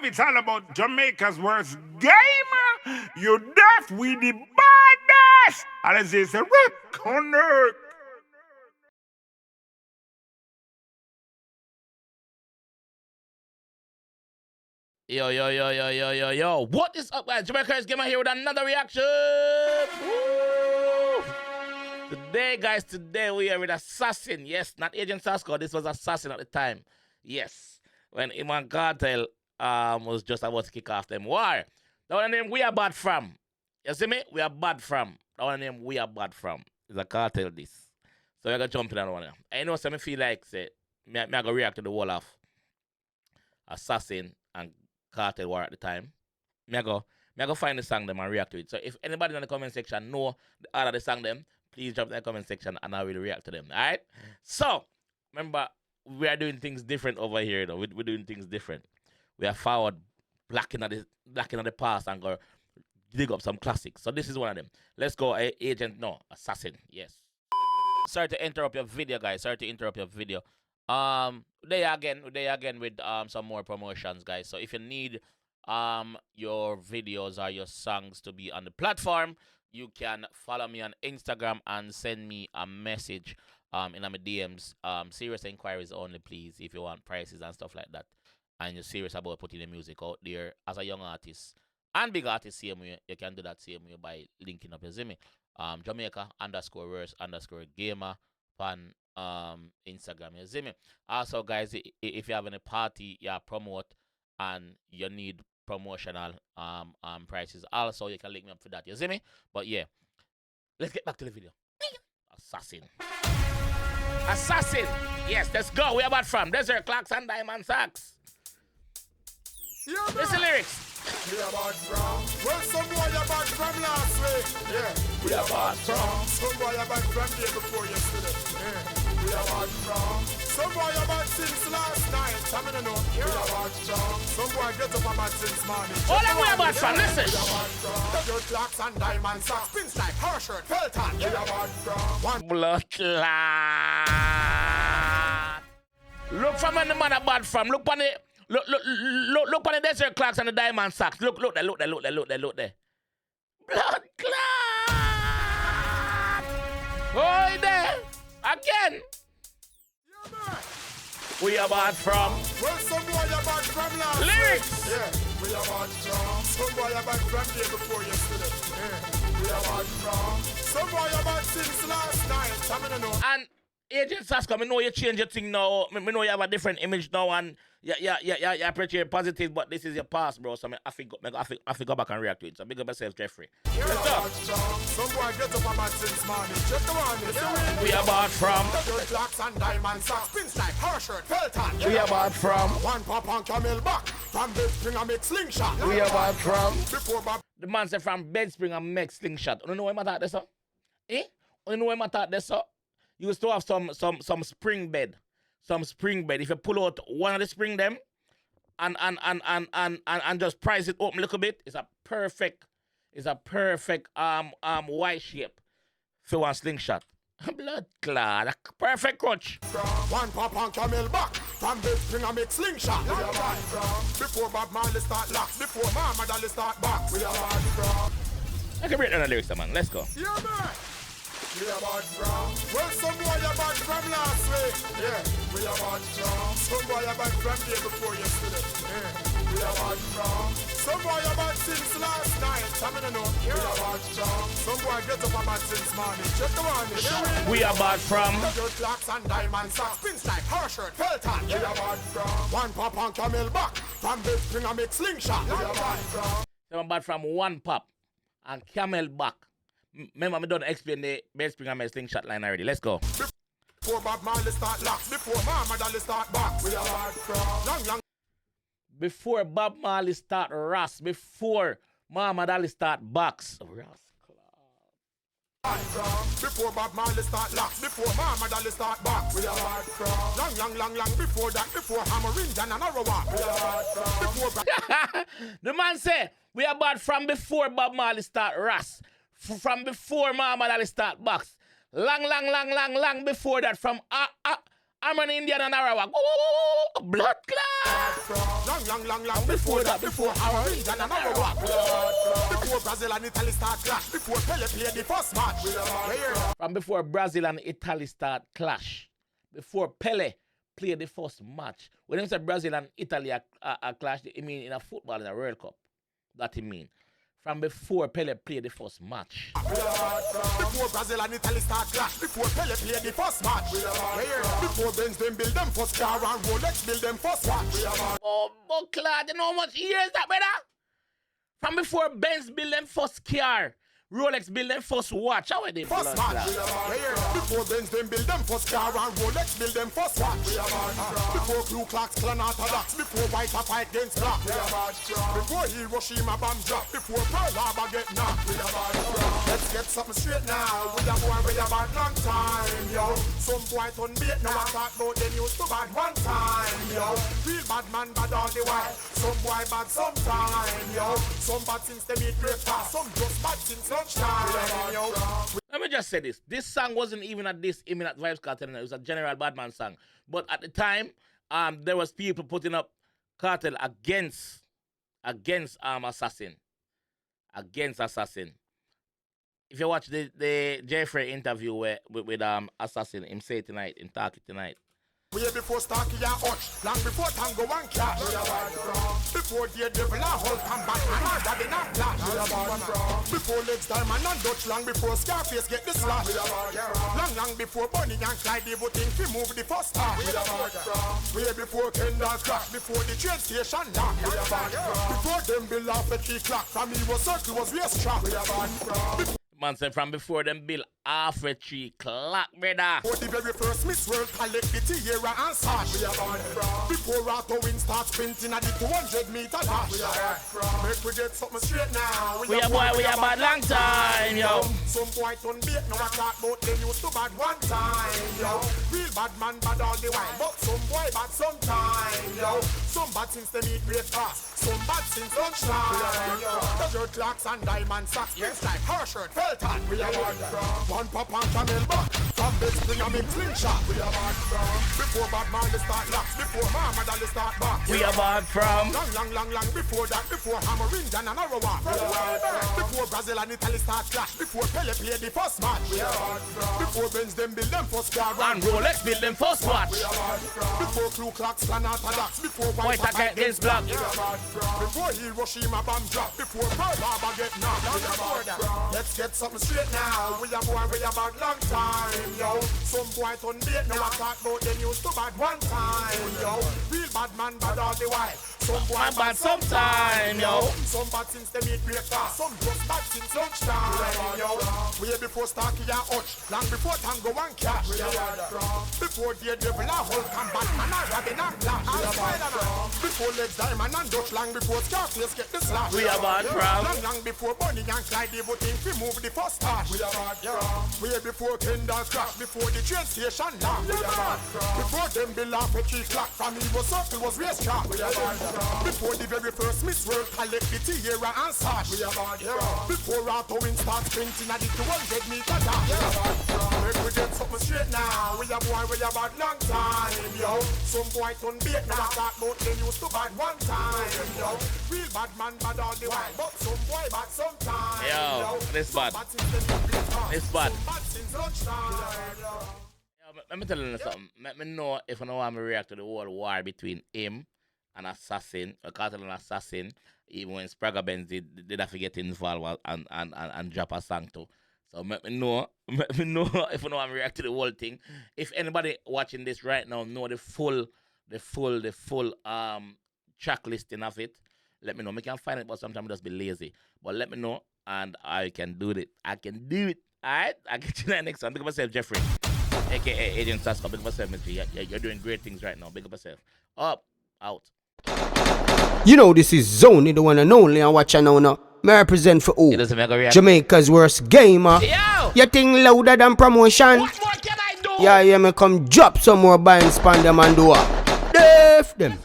it's all about Jamaica's worst game. You deaf, we the baddest. And as they say, connect. Yo. What is up, guys? JAMAICA'S Gamer here with another reaction. Woo! Today we are with Assassin. Yes, not Agent Sasko. This was Assassin at the time. Yes, when Iman Cartel was just about to kick off them war. The one name we are bad from. You see me? We are bad from. The one name we are bad from is a cartel this. So we're gonna jump in that one. I know some feel like say me go react to the wall of Assassin and Cartel war at the time. Me go find the song them and react to it. So if anybody in the comment section know the other the song them, please drop in the comment section and I will react to them. Alright? So remember, we are doing things different over here though. We're doing things different. We are forward blacking at the past and go dig up some classics. So this is one of them. Let's go, Assassin. Yes. Sorry to interrupt your video, guys. They again with some more promotions, guys. So if you need your videos or your songs to be on the platform, you can follow me on Instagram and send me a message in my DMs. Serious inquiries only, please, if you want prices and stuff like that. And you're serious about putting the music out there as a young artist and big artist, same way, you can do that same way by linking up, you see me? Jamaica_verse_gamer on Instagram, you see me? Also, guys, if you have any party you promote and you need promotional prices, also you can link me up for that, you see me? But yeah, let's get back to the video. Assassin, yes, let's go. We are about from Desert Clocks and Diamond Sacks. Listen the lyrics. We are bad from. Well, some boy are bad from last week. Yeah. We are bad from. Some boy are bad from day before yesterday. Yeah. We are bad from. Some boy are bad since last night. I mean, no. We are bad from. Some boy get up a bad since morning. All that we are bad from. Listen. We are bad from. Your clocks and diamond socks, pins like her shirt, Felton. We are bad from. One blood clot. Look from where the man are bad from. Look on it. Look on the Desert Clocks and the Diamond Sacks. Look there. Blood clot. Oh, there. Again. We are bad from. Well, some boy are bad from last lyrics. Week. Yeah. We are bad from. Some boy are bad from day before yesterday. Yeah. We are bad from. Some boy are bad since last night. I mean, no. And Agent Sasko, I know you change your thing now. I know you have a different image now, and you're pretty positive, but this is your past, bro. So I think go back and react to it. So big up yourself, Jeffrey. Let's go. Some boy get up a bad since morning. Check the one. We are bad from. Your clocks and diamond socks, pins like her shirt, Felton. We are bad from. One pop on camel back. From bed spring and make slingshot. We are bad from. Before Bob. The man said from bed spring and make slingshot. You know why I thought this, sir? You know why I thought this, sir? You used to have some spring bed. Some spring bed. If you pull out one of the spring them and just price it open a little bit, it's a perfect Y shape for one slingshot. Blood clot, a perfect crutch. One pop on camel back. From bed spring and make slingshot. We are bad from. Before Bob Marley start locks. Before Mama Dolly start box. We are bad from. I can break down the lyrics, man. Let's go. Yeah, man. We are bad from. Well, some boy are bad from last week. Yeah. We are bad from. Some boy are bad from day before yesterday. Yeah. We are bad from. Some boy are bad since last night. I mean, no. We are bad from. Some boy get up a bad since morning. Check the one. We are bad from. Your clocks and diamond socks, pins like her shirt, Felton. We are bad from. One pop on camel back. From bed spring and make slingshot. We are bad from. I'm bad from one pop and camel back. Remember, I don't explain the bed spring and my slingshot line already. Let's go. Before Bob Marley start locks, before Mama Dolly start box, we are hard from. Long. Before Bob Marley start Ras, before Mama Dolly start box. Before Bob Marley start locks, before Mama Dolly start box, we are hard from. Long. Before that, before Hammering Jan and Arawa, we are hard from. The man say we are bad from before Bob Marley start Ras. From before Mama Dolly start box. Long before that, from I'm an Indian and Arawak. Blood clot. Long before that, before our Indian and Arawak. Before Brazil and Italy start clash, before Pele played the first match. From before Brazil and Italy start clash, before Pele played the first match. When they say Brazil and Italy are clash, it mean in a football in a World Cup. That it mean. From before Pele played the first match. Before Brazil and Italy start clash, before Pele played the first match. Before Benz them build them first car and Rolex build them first watch. Oh, Claude, you know how much years that, brother? From before Benz build them first car, Rolex build them first watch. How are they first match? Before Benz them build them first car and Rolex build them first watch. Before 𝐑𝐂𝐂𝐂𝐂𝐓𝐈𝐎𝐍 before white fight against black. Before Hiroshima bomb drop, before Pearl Harbor get knocked. Let's get something straight now. We are boy way about long time, yo. Some boy turn bait now. I talk about them used to bad one time, yo. Real bad man bad all the while. Some boy bad sometime, yo. Some bad since they meet breakfast. Some just bad since lunchtime, yo. Let me just say this. This song wasn't even at this Imminent Vibes Cartel. It was a general Badman song. But at the time, there was people putting up Cartel against Assassin. Against Assassin. If you watch the Jeffrey interview with Assassin, him say tonight, him talk it tonight. We here before Starkey and Hutch, long before Tango and Cash. Before the devil and Hulk and Batman and Robin and Flash. Before Legs Diamond and Dutch, long before Scarface get the slash. Long before Bonnie and Clyde, they would think we move the first time. We here before Kendall crash, before the train station lock. Before them build off the 3 clock, from me was circle was race track. Man said from before them bill half a 3 clock, brother. For the very first Miss World collect the Tierra and Sash. Before Rato Win starts sprinting at the 200-meter dash. Make we get something straight now. We are bad long time, yo. Some boy turn bait now. I talk about them used to bad one time, yo. Real bad man bad all the while, but some boy bad sometime, yo. Some bad since they meet breakfast. Some bad since lunchtime, yo. The shirt clocks and diamond socks, yes like her shirt. We are bad from one pop and camel back. From bed spring and big slingshot. We are bad from before bad man they start locks. Before mama they start back. We are bad from long before that. Before Hammer Indian and Arawak. Before Brazil and Italy start clash. Before Pele played the first match. We are bad from before Benz them build them first car and Rolex build them first watch. We are bad from before 𝐑𝐂𝐂𝐂𝐂𝐓𝐈𝐎𝐍 before white fight against black. We are bad from before Hiroshima bomb drop. Before Pearl Harbor get knocked. We are bad from let's get something straight now. We are boy way about long time, yo. Some boy turn bait now. I talk about them used to bad one time, yo. Real bad man bad all the while. Some boy bad sometime, yo. Some bad since they meet breakfast. Some just bad since lunchtime, yo. We here before Starkey and Hutch, long before Tango and Cash. Before the devil and Hulk and Batman and Robin and Flash. Before Legs Diamond and Dutch, long before Scarface get the slash. We are bad from long before Bonnie and Clyde, they would think we move the first part. We are bad from we here before Kendall crash, before the train station lock. We are bad from before them build off a 3 clock, from me was circle was race track. We are bad from before the very first Miss World collect the Tierra and Sash. We are bad from before Rato Win start sprinting at the 200-meter dash. We are bad from make we get something straight now. We are boy way about long time, yo. Some boy turn bait now. I talk about them used to bad one time, yo. Real bad man bad all the while, but some boy bad sometime. Yo, this bad. It's bad. Let me tell you something. Let me know if I know how I react to the whole war between him and Assassin, or Cartel and Assassin, even when Spragga Benz did have to get involved and drop a song too. So let me know if I know how I react to the whole thing. If anybody watching this right now know the full track listing of it, let me know. I can find it, but sometimes I just be lazy. But let me know, and I can do it. I can do it. Alright? I'll get you that next one. Big up yourself, Jeffrey. AKA Agent Sasko. Big up yourself, Mitri. You're doing great things right now. Big up yourself. Up. Out. You know this is Zony, the one and only, and watch now. May I represent for who? Jamaica's worst gamer. Yo! You think louder than promotion? What more can I do? Yeah, me come drop some more buying spam them and do what? Def them.